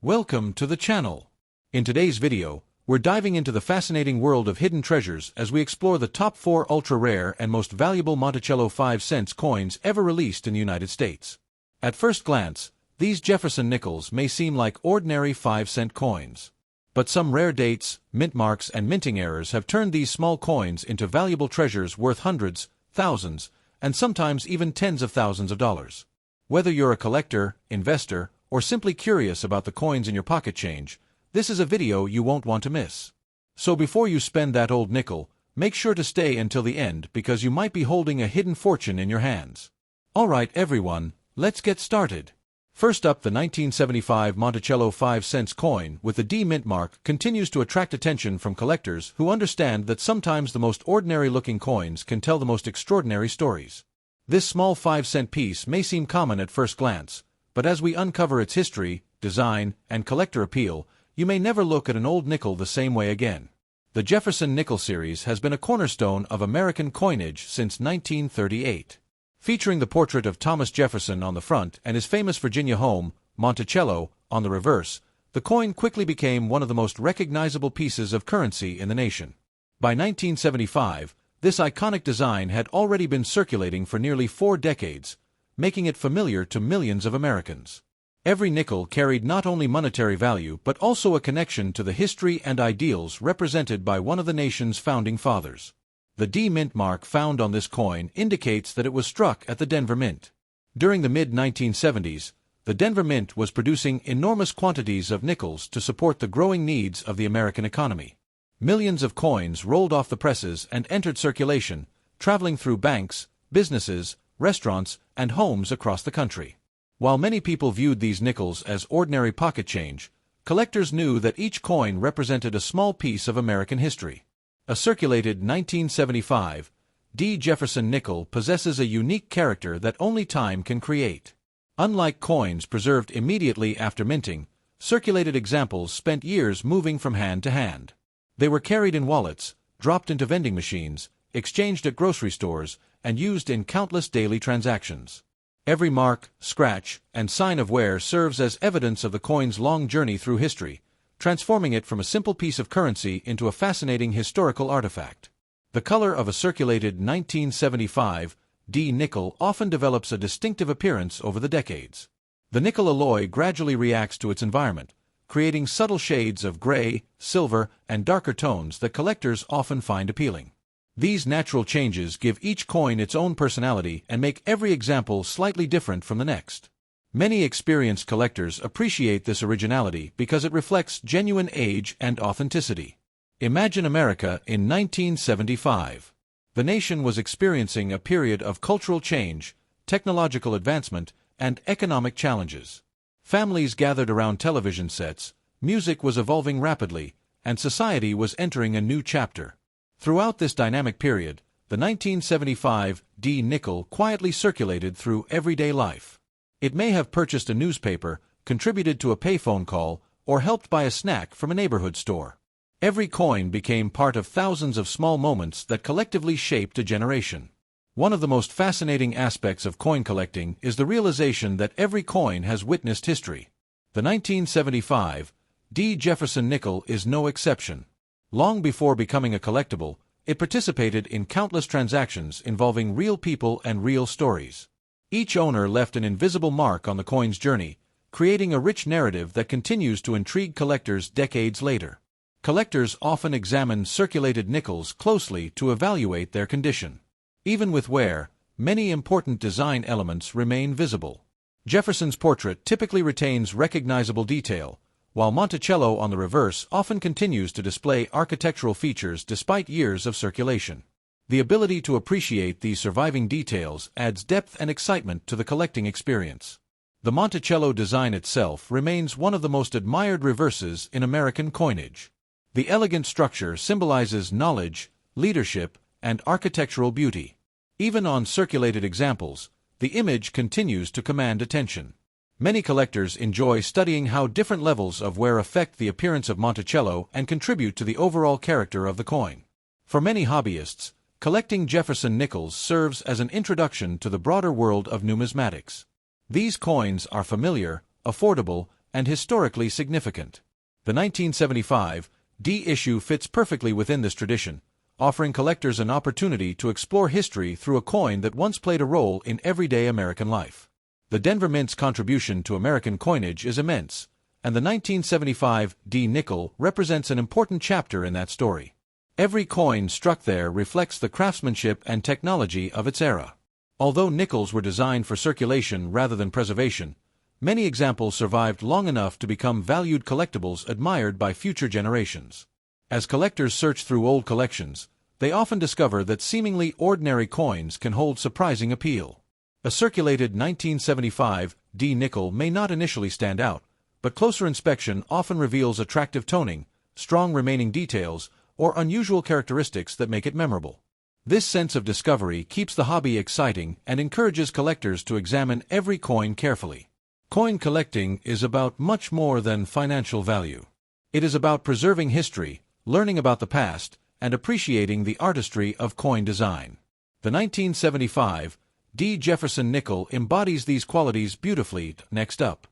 Welcome to the channel. In today's video, we're diving into the fascinating world of hidden treasures as we explore the top 4 ultra-rare and most valuable Monticello 5-cent coins ever released in the United States. At first glance, these Jefferson Nickels may seem like ordinary 5-cent coins. But some rare dates, mint marks, and minting errors have turned these small coins into valuable treasures worth hundreds, thousands, and sometimes even tens of thousands of dollars. Whether you're a collector, investor, or simply curious about the coins in your pocket change, this is a video you won't want to miss. So before you spend that old nickel, make sure to stay until the end because you might be holding a hidden fortune in your hands. Alright everyone, let's get started. First up, the 1975 Monticello 5-cent coin with the D mint mark continues to attract attention from collectors who understand that sometimes the most ordinary-looking coins can tell the most extraordinary stories. This small 5-cent piece may seem common at first glance, but as we uncover its history, design, and collector appeal, you may never look at an old nickel the same way again. The Jefferson Nickel series has been a cornerstone of American coinage since 1938. Featuring the portrait of Thomas Jefferson on the front and his famous Virginia home, Monticello, on the reverse, the coin quickly became one of the most recognizable pieces of currency in the nation. By 1975, this iconic design had already been circulating for nearly 4 decades, making it familiar to millions of Americans. Every nickel carried not only monetary value but also a connection to the history and ideals represented by one of the nation's founding fathers. The D mint mark found on this coin indicates that it was struck at the Denver Mint. During the mid-1970s, the Denver Mint was producing enormous quantities of nickels to support the growing needs of the American economy. Millions of coins rolled off the presses and entered circulation, traveling through banks, businesses, restaurants, and homes across the country. While many people viewed these nickels as ordinary pocket change, collectors knew that each coin represented a small piece of American history. A circulated 1975 D. Jefferson Nickel possesses a unique character that only time can create. Unlike coins preserved immediately after minting, circulated examples spent years moving from hand to hand. They were carried in wallets, dropped into vending machines, exchanged at grocery stores, and used in countless daily transactions. Every mark, scratch, and sign of wear serves as evidence of the coin's long journey through history, transforming it from a simple piece of currency into a fascinating historical artifact. The color of a circulated 1975 D nickel often develops a distinctive appearance over the decades. The nickel alloy gradually reacts to its environment, creating subtle shades of gray, silver, and darker tones that collectors often find appealing. These natural changes give each coin its own personality and make every example slightly different from the next. Many experienced collectors appreciate this originality because it reflects genuine age and authenticity. Imagine America in 1975. The nation was experiencing a period of cultural change, technological advancement, and economic challenges. Families gathered around television sets, music was evolving rapidly, and society was entering a new chapter. Throughout this dynamic period, the 1975 D nickel quietly circulated through everyday life. It may have purchased a newspaper, contributed to a payphone call, or helped buy a snack from a neighborhood store. Every coin became part of thousands of small moments that collectively shaped a generation. One of the most fascinating aspects of coin collecting is the realization that every coin has witnessed history. The 1975 D. Jefferson Nickel is no exception. Long before becoming a collectible, it participated in countless transactions involving real people and real stories. Each owner left an invisible mark on the coin's journey, creating a rich narrative that continues to intrigue collectors decades later. Collectors often examine circulated nickels closely to evaluate their condition. Even with wear, many important design elements remain visible. Jefferson's portrait typically retains recognizable detail, while Monticello on the reverse often continues to display architectural features despite years of circulation. The ability to appreciate these surviving details adds depth and excitement to the collecting experience. The Monticello design itself remains one of the most admired reverses in American coinage. The elegant structure symbolizes knowledge, leadership, and architectural beauty. Even on circulated examples, the image continues to command attention. Many collectors enjoy studying how different levels of wear affect the appearance of Monticello and contribute to the overall character of the coin. For many hobbyists, collecting Jefferson Nickels serves as an introduction to the broader world of numismatics. These coins are familiar, affordable, and historically significant. The 1975 D issue fits perfectly within this tradition, offering collectors an opportunity to explore history through a coin that once played a role in everyday American life. The Denver Mint's contribution to American coinage is immense, and the 1975 D nickel represents an important chapter in that story. Every coin struck there reflects the craftsmanship and technology of its era. Although nickels were designed for circulation rather than preservation, many examples survived long enough to become valued collectibles admired by future generations. As collectors search through old collections, they often discover that seemingly ordinary coins can hold surprising appeal. A circulated 1975 D nickel may not initially stand out, but closer inspection often reveals attractive toning, strong remaining details, or unusual characteristics that make it memorable. This sense of discovery keeps the hobby exciting and encourages collectors to examine every coin carefully. Coin collecting is about much more than financial value. It is about preserving history, learning about the past, and appreciating the artistry of coin design. The 1975 D Jefferson Nickel embodies these qualities beautifully. Next up,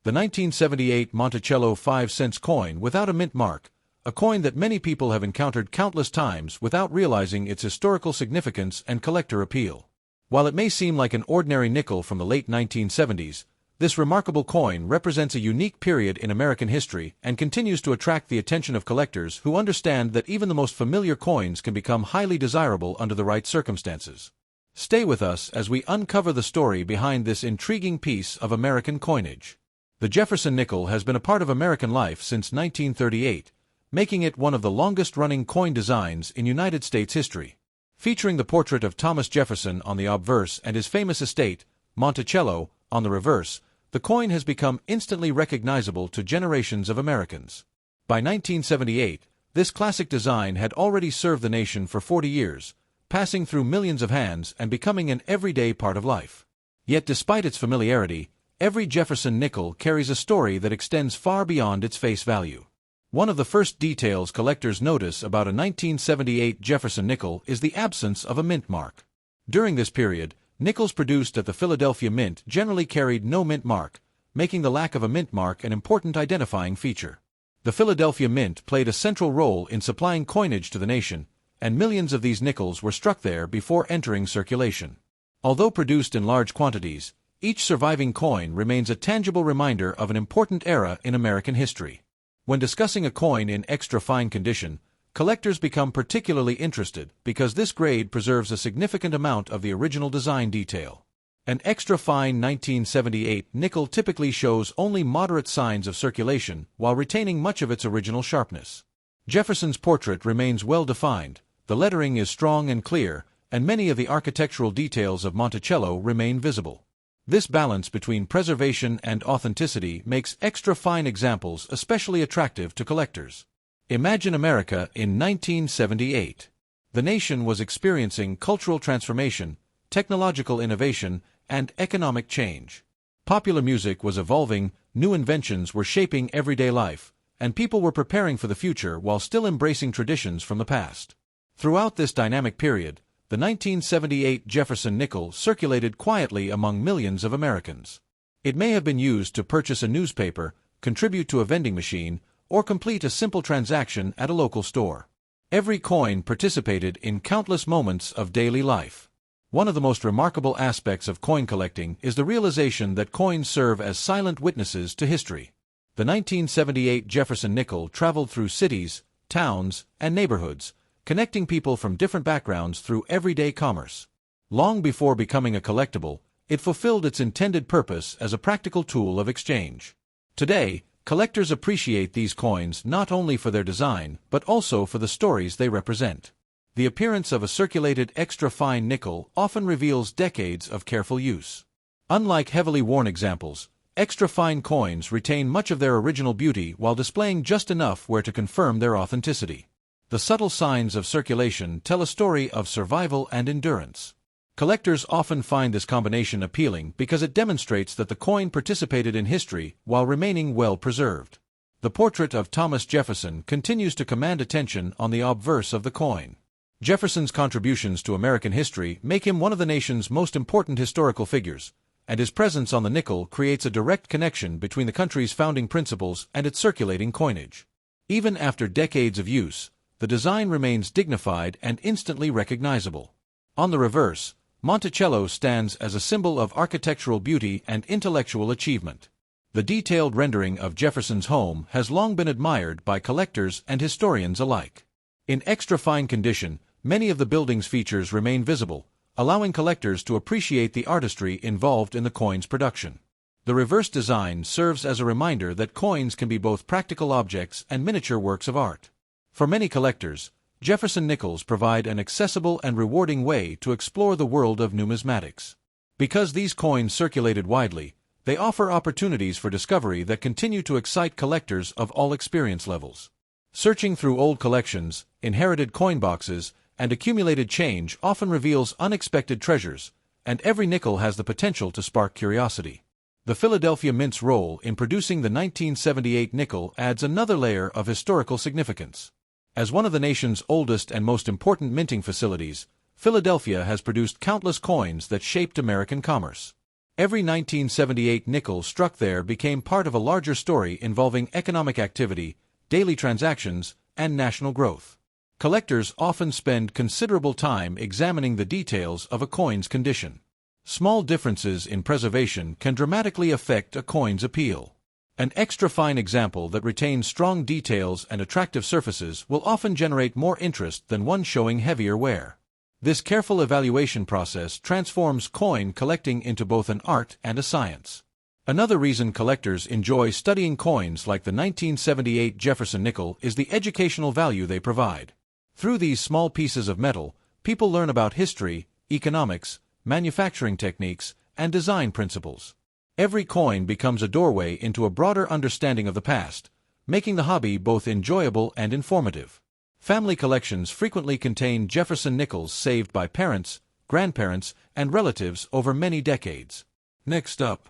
the 1978 Monticello 5-cent coin without a mint mark, a coin that many people have encountered countless times without realizing its historical significance and collector appeal. While it may seem like an ordinary nickel from the late 1970s, this remarkable coin represents a unique period in American history and continues to attract the attention of collectors who understand that even the most familiar coins can become highly desirable under the right circumstances. Stay with us as we uncover the story behind this intriguing piece of American coinage. The Jefferson Nickel has been a part of American life since 1938, making it one of the longest-running coin designs in United States history. Featuring the portrait of Thomas Jefferson on the obverse and his famous estate, Monticello, on the reverse, the coin has become instantly recognizable to generations of Americans. By 1978, this classic design had already served the nation for 40 years, passing through millions of hands and becoming an everyday part of life. Yet despite its familiarity, every Jefferson nickel carries a story that extends far beyond its face value. One of the first details collectors notice about a 1978 Jefferson nickel is the absence of a mint mark. During this period, nickels produced at the Philadelphia Mint generally carried no mint mark, making the lack of a mint mark an important identifying feature. The Philadelphia Mint played a central role in supplying coinage to the nation, and millions of these nickels were struck there before entering circulation. Although produced in large quantities, each surviving coin remains a tangible reminder of an important era in American history. When discussing a coin in extra fine condition, collectors become particularly interested because this grade preserves a significant amount of the original design detail. An extra fine 1978 nickel typically shows only moderate signs of circulation while retaining much of its original sharpness. Jefferson's portrait remains well defined, the lettering is strong and clear, and many of the architectural details of Monticello remain visible. This balance between preservation and authenticity makes extra-fine examples especially attractive to collectors. Imagine America in 1978. The nation was experiencing cultural transformation, technological innovation, and economic change. Popular music was evolving, new inventions were shaping everyday life, and people were preparing for the future while still embracing traditions from the past. Throughout this dynamic period, the 1978 Jefferson Nickel circulated quietly among millions of Americans. It may have been used to purchase a newspaper, contribute to a vending machine, or complete a simple transaction at a local store. Every coin participated in countless moments of daily life. One of the most remarkable aspects of coin collecting is the realization that coins serve as silent witnesses to history. The 1978 Jefferson Nickel traveled through cities, towns, and neighborhoods, connecting people from different backgrounds through everyday commerce. Long before becoming a collectible, it fulfilled its intended purpose as a practical tool of exchange. Today, collectors appreciate these coins not only for their design, but also for the stories they represent. The appearance of a circulated extra-fine nickel often reveals decades of careful use. Unlike heavily worn examples, extra-fine coins retain much of their original beauty while displaying just enough where to confirm their authenticity. The subtle signs of circulation tell a story of survival and endurance. Collectors often find this combination appealing because it demonstrates that the coin participated in history while remaining well preserved. The portrait of Thomas Jefferson continues to command attention on the obverse of the coin. Jefferson's contributions to American history make him one of the nation's most important historical figures, and his presence on the nickel creates a direct connection between the country's founding principles and its circulating coinage. Even after decades of use, the design remains dignified and instantly recognizable. On the reverse, Monticello stands as a symbol of architectural beauty and intellectual achievement. The detailed rendering of Jefferson's home has long been admired by collectors and historians alike. In extra-fine condition, many of the building's features remain visible, allowing collectors to appreciate the artistry involved in the coin's production. The reverse design serves as a reminder that coins can be both practical objects and miniature works of art. For many collectors, Jefferson Nickels provide an accessible and rewarding way to explore the world of numismatics. Because these coins circulated widely, they offer opportunities for discovery that continue to excite collectors of all experience levels. Searching through old collections, inherited coin boxes, and accumulated change often reveals unexpected treasures, and every nickel has the potential to spark curiosity. The Philadelphia Mint's role in producing the 1978 nickel adds another layer of historical significance. As one of the nation's oldest and most important minting facilities, Philadelphia has produced countless coins that shaped American commerce. Every 1978 nickel struck there became part of a larger story involving economic activity, daily transactions, and national growth. Collectors often spend considerable time examining the details of a coin's condition. Small differences in preservation can dramatically affect a coin's appeal. An extra-fine example that retains strong details and attractive surfaces will often generate more interest than one showing heavier wear. This careful evaluation process transforms coin collecting into both an art and a science. Another reason collectors enjoy studying coins like the 1978 Jefferson Nickel is the educational value they provide. Through these small pieces of metal, people learn about history, economics, manufacturing techniques, and design principles. Every coin becomes a doorway into a broader understanding of the past, making the hobby both enjoyable and informative. Family collections frequently contain Jefferson Nickels saved by parents, grandparents, and relatives over many decades. Next up,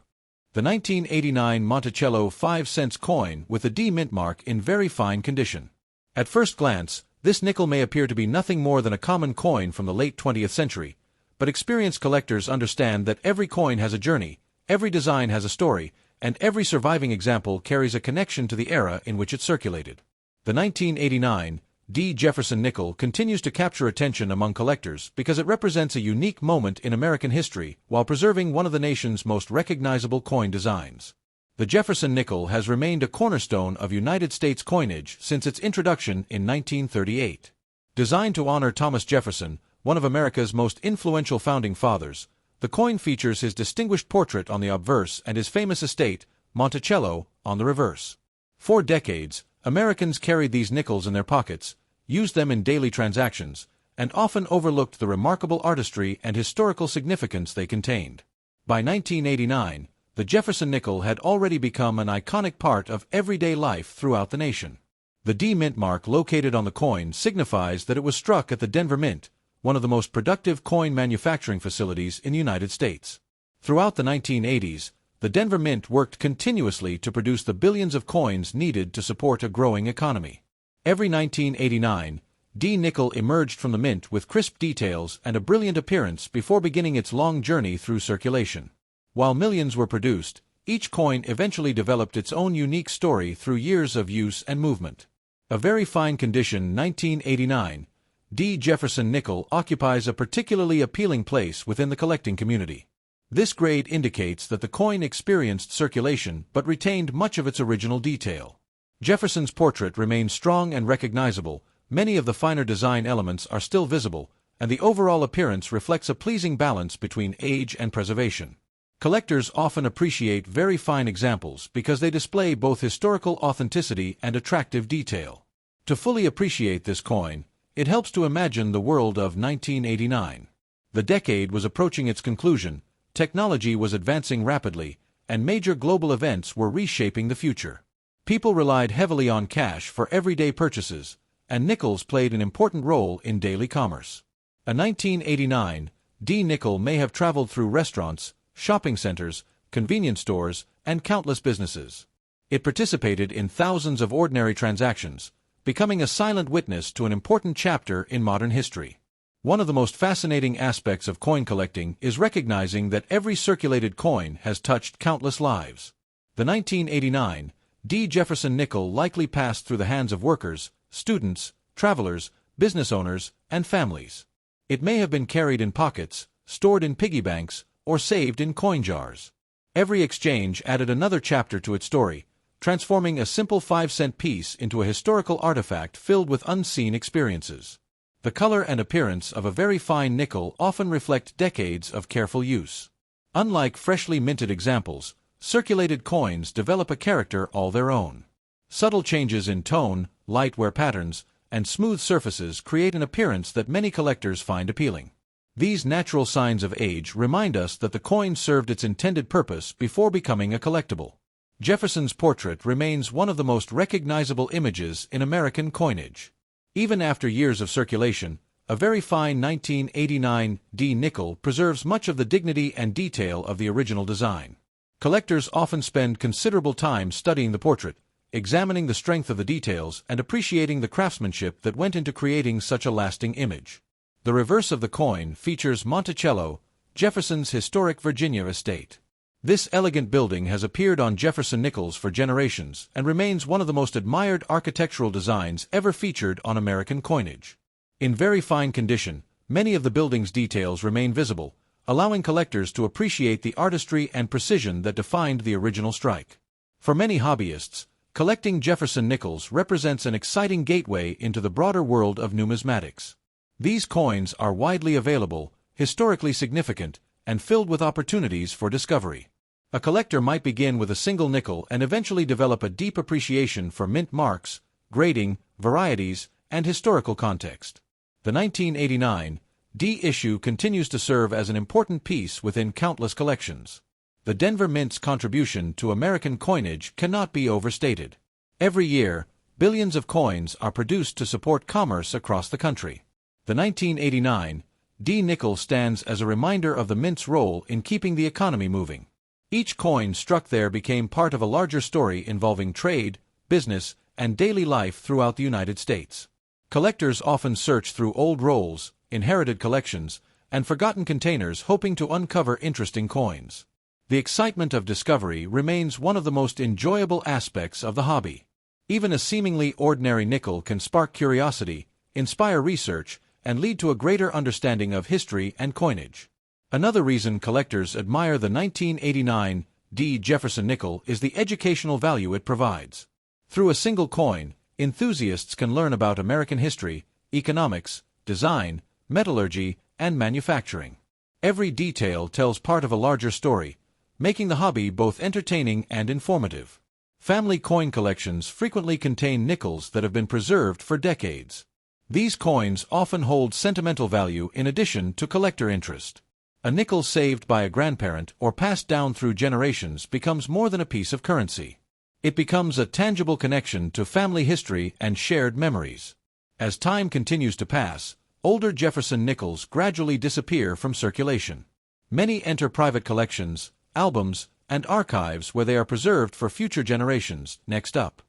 the 1989 Monticello 5-cent coin with a D mint mark in very fine condition. At first glance, this nickel may appear to be nothing more than a common coin from the late 20th century, but experienced collectors understand that every coin has a journey, every design has a story, and every surviving example carries a connection to the era in which it circulated. The 1989 D. Jefferson Nickel continues to capture attention among collectors because it represents a unique moment in American history while preserving one of the nation's most recognizable coin designs. The Jefferson Nickel has remained a cornerstone of United States coinage since its introduction in 1938. Designed to honor Thomas Jefferson, one of America's most influential founding fathers, the coin features his distinguished portrait on the obverse and his famous estate, Monticello, on the reverse. For decades, Americans carried these nickels in their pockets, used them in daily transactions, and often overlooked the remarkable artistry and historical significance they contained. By 1989, the Jefferson Nickel had already become an iconic part of everyday life throughout the nation. The D Mint mark located on the coin signifies that it was struck at the Denver Mint, one of the most productive coin manufacturing facilities in the United States. Throughout the 1980s, the Denver Mint worked continuously to produce the billions of coins needed to support a growing economy. Every 1989, D nickel emerged from the mint with crisp details and a brilliant appearance before beginning its long journey through circulation. While millions were produced, each coin eventually developed its own unique story through years of use and movement. A very fine condition 1989 D. Jefferson Nickel occupies a particularly appealing place within the collecting community. This grade indicates that the coin experienced circulation but retained much of its original detail. Jefferson's portrait remains strong and recognizable, many of the finer design elements are still visible, and the overall appearance reflects a pleasing balance between age and preservation. Collectors often appreciate very fine examples because they display both historical authenticity and attractive detail. To fully appreciate this coin, it helps to imagine the world of 1989. The decade was approaching its conclusion, technology was advancing rapidly, and major global events were reshaping the future. People relied heavily on cash for everyday purchases, and nickels played an important role in daily commerce. A 1989 D nickel may have traveled through restaurants, shopping centers, convenience stores, and countless businesses. It participated in thousands of ordinary transactions, becoming a silent witness to an important chapter in modern history. One of the most fascinating aspects of coin collecting is recognizing that every circulated coin has touched countless lives. The 1989 Jefferson Nickel likely passed through the hands of workers, students, travelers, business owners, and families. It may have been carried in pockets, stored in piggy banks, or saved in coin jars. Every exchange added another chapter to its story, transforming a simple 5-cent piece into a historical artifact filled with unseen experiences. The color and appearance of a very fine nickel often reflect decades of careful use. Unlike freshly minted examples, circulated coins develop a character all their own. Subtle changes in tone, light wear patterns, and smooth surfaces create an appearance that many collectors find appealing. These natural signs of age remind us that the coin served its intended purpose before becoming a collectible. Jefferson's portrait remains one of the most recognizable images in American coinage. Even after years of circulation, a very fine 1989 nickel preserves much of the dignity and detail of the original design. Collectors often spend considerable time studying the portrait, examining the strength of the details and appreciating the craftsmanship that went into creating such a lasting image. The reverse of the coin features Monticello, Jefferson's historic Virginia estate. This elegant building has appeared on Jefferson Nickels for generations and remains one of the most admired architectural designs ever featured on American coinage. In very fine condition, many of the building's details remain visible, allowing collectors to appreciate the artistry and precision that defined the original strike. For many hobbyists, collecting Jefferson Nickels represents an exciting gateway into the broader world of numismatics. These coins are widely available, historically significant, and filled with opportunities for discovery. A collector might begin with a single nickel and eventually develop a deep appreciation for mint marks, grading, varieties, and historical context. The 1989 issue continues to serve as an important piece within countless collections. The Denver Mint's contribution to American coinage cannot be overstated. Every year, billions of coins are produced to support commerce across the country. The 1989 nickel stands as a reminder of the mint's role in keeping the economy moving. Each coin struck there became part of a larger story involving trade, business, and daily life throughout the United States. Collectors often search through old rolls, inherited collections, and forgotten containers hoping to uncover interesting coins. The excitement of discovery remains one of the most enjoyable aspects of the hobby. Even a seemingly ordinary nickel can spark curiosity, inspire research, and lead to a greater understanding of history and coinage. Another reason collectors admire the 1989 Jefferson Nickel is the educational value it provides. Through a single coin, enthusiasts can learn about American history, economics, design, metallurgy, and manufacturing. Every detail tells part of a larger story, making the hobby both entertaining and informative. Family coin collections frequently contain nickels that have been preserved for decades. These coins often hold sentimental value in addition to collector interest. A nickel saved by a grandparent or passed down through generations becomes more than a piece of currency. It becomes a tangible connection to family history and shared memories. As time continues to pass, older Jefferson Nickels gradually disappear from circulation. Many enter private collections, albums, and archives where they are preserved for future generations. Next up,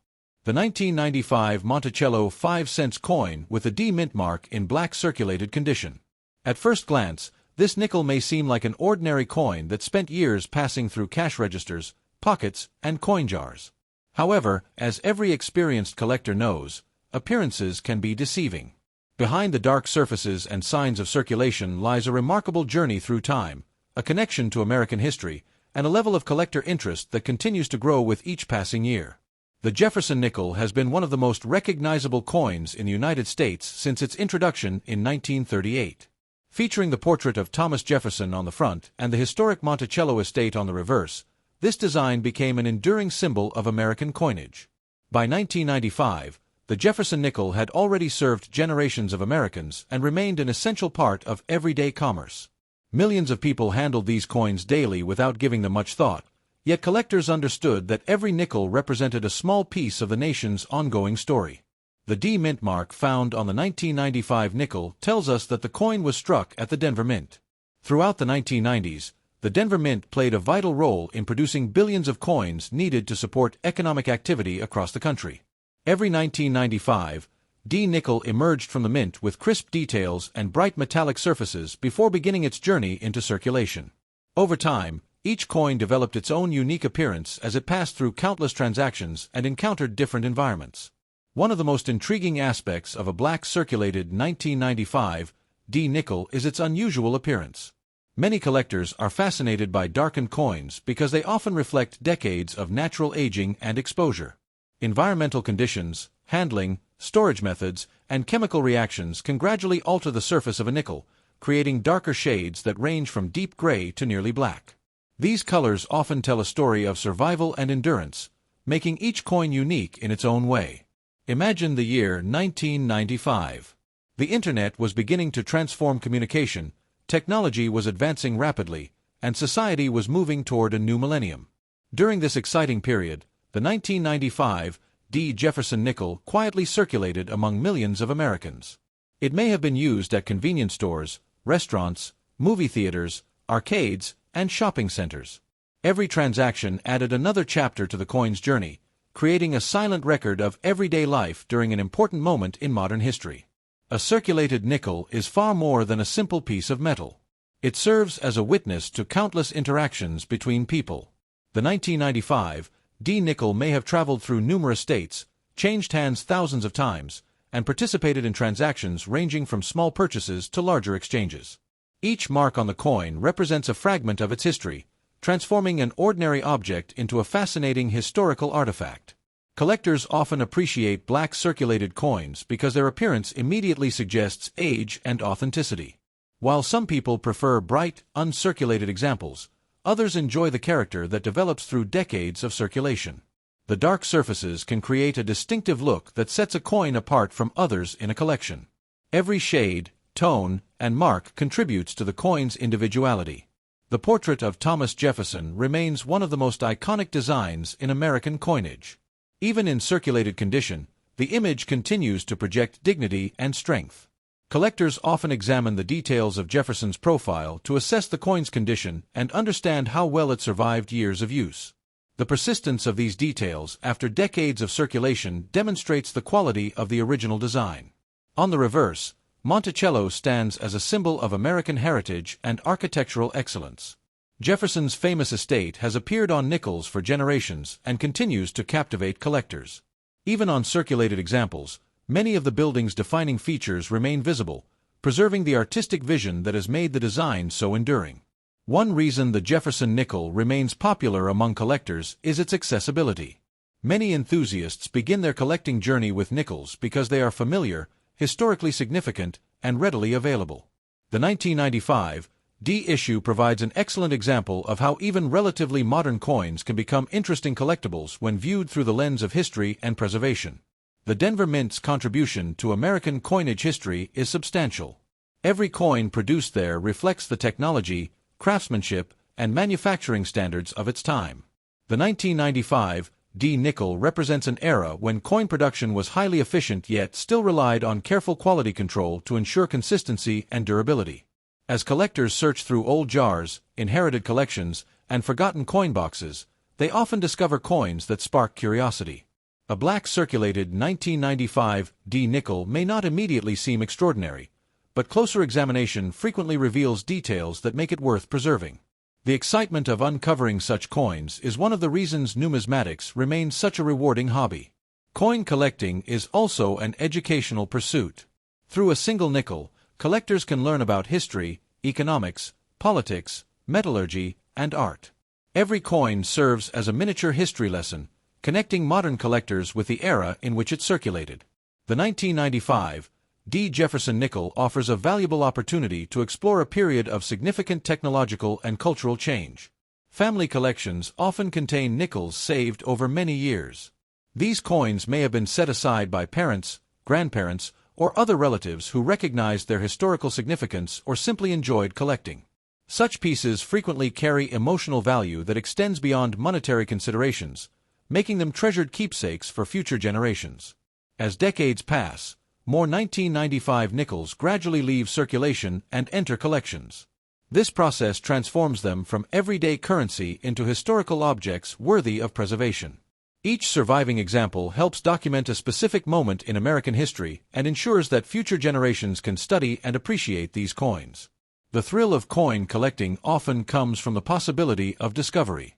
the 1995 Monticello 5-cent coin with a D mint mark in black circulated condition. At first glance, this nickel may seem like an ordinary coin that spent years passing through cash registers, pockets, and coin jars. However, as every experienced collector knows, appearances can be deceiving. Behind the dark surfaces and signs of circulation lies a remarkable journey through time, a connection to American history, and a level of collector interest that continues to grow with each passing year. The Jefferson Nickel has been one of the most recognizable coins in the United States since its introduction in 1938. Featuring the portrait of Thomas Jefferson on the front and the historic Monticello estate on the reverse, this design became an enduring symbol of American coinage. By 1995, the Jefferson Nickel had already served generations of Americans and remained an essential part of everyday commerce. Millions of people handled these coins daily without giving them much thought, yet collectors understood that every nickel represented a small piece of the nation's ongoing story. The D mint mark found on the 1995 nickel tells us that the coin was struck at the Denver Mint. Throughout the 1990s, the Denver Mint played a vital role in producing billions of coins needed to support economic activity across the country. Every 1995 D nickel emerged from the mint with crisp details and bright metallic surfaces before beginning its journey into circulation. Over time, each coin developed its own unique appearance as it passed through countless transactions and encountered different environments. One of the most intriguing aspects of a black circulated 1995 D nickel is its unusual appearance. Many collectors are fascinated by darkened coins because they often reflect decades of natural aging and exposure. Environmental conditions, handling, storage methods, and chemical reactions can gradually alter the surface of a nickel, creating darker shades that range from deep gray to nearly black. These colors often tell a story of survival and endurance, making each coin unique in its own way. Imagine the year 1995. The Internet was beginning to transform communication, technology was advancing rapidly, and society was moving toward a new millennium. During this exciting period, the 1995 D Jefferson Nickel quietly circulated among millions of Americans. It may have been used at convenience stores, restaurants, movie theaters, arcades, and shopping centers. Every transaction added another chapter to the coin's journey, creating a silent record of everyday life during an important moment in modern history. A circulated nickel is far more than a simple piece of metal. It serves as a witness to countless interactions between people. The 1995 D nickel may have traveled through numerous states, changed hands thousands of times, and participated in transactions ranging from small purchases to larger exchanges. Each mark on the coin represents a fragment of its history, transforming an ordinary object into a fascinating historical artifact. Collectors often appreciate black circulated coins because their appearance immediately suggests age and authenticity. While some people prefer bright, uncirculated examples, others enjoy the character that develops through decades of circulation. The dark surfaces can create a distinctive look that sets a coin apart from others in a collection. Every shade, tone, and mark contributes to the coin's individuality. The portrait of Thomas Jefferson remains one of the most iconic designs in American coinage. Even in circulated condition, the image continues to project dignity and strength. Collectors often examine the details of Jefferson's profile to assess the coin's condition and understand how well it survived years of use. The persistence of these details after decades of circulation demonstrates the quality of the original design. On the reverse, Monticello stands as a symbol of American heritage and architectural excellence. Jefferson's famous estate has appeared on nickels for generations and continues to captivate collectors. Even on circulated examples, many of the building's defining features remain visible, preserving the artistic vision that has made the design so enduring. One reason the Jefferson Nickel remains popular among collectors is its accessibility. Many enthusiasts begin their collecting journey with nickels because they are familiar, historically significant, and readily available. The 1995 D issue provides an excellent example of how even relatively modern coins can become interesting collectibles when viewed through the lens of history and preservation. The Denver Mint's contribution to American coinage history is substantial. Every coin produced there reflects the technology, craftsmanship, and manufacturing standards of its time. The 1995 D nickel represents an era when coin production was highly efficient yet still relied on careful quality control to ensure consistency and durability. As collectors search through old jars, inherited collections, and forgotten coin boxes, they often discover coins that spark curiosity. A black circulated 1995 D nickel may not immediately seem extraordinary, but closer examination frequently reveals details that make it worth preserving. The excitement of uncovering such coins is one of the reasons numismatics remains such a rewarding hobby. Coin collecting is also an educational pursuit. Through a single nickel, collectors can learn about history, economics, politics, metallurgy, and art. Every coin serves as a miniature history lesson, connecting modern collectors with the era in which it circulated. The 1995 D. Jefferson Nickel offers a valuable opportunity to explore a period of significant technological and cultural change. Family collections often contain nickels saved over many years. These coins may have been set aside by parents, grandparents, or other relatives who recognized their historical significance or simply enjoyed collecting. Such pieces frequently carry emotional value that extends beyond monetary considerations, making them treasured keepsakes for future generations. As decades pass, more 1995 nickels gradually leave circulation and enter collections. This process transforms them from everyday currency into historical objects worthy of preservation. Each surviving example helps document a specific moment in American history and ensures that future generations can study and appreciate these coins. The thrill of coin collecting often comes from the possibility of discovery.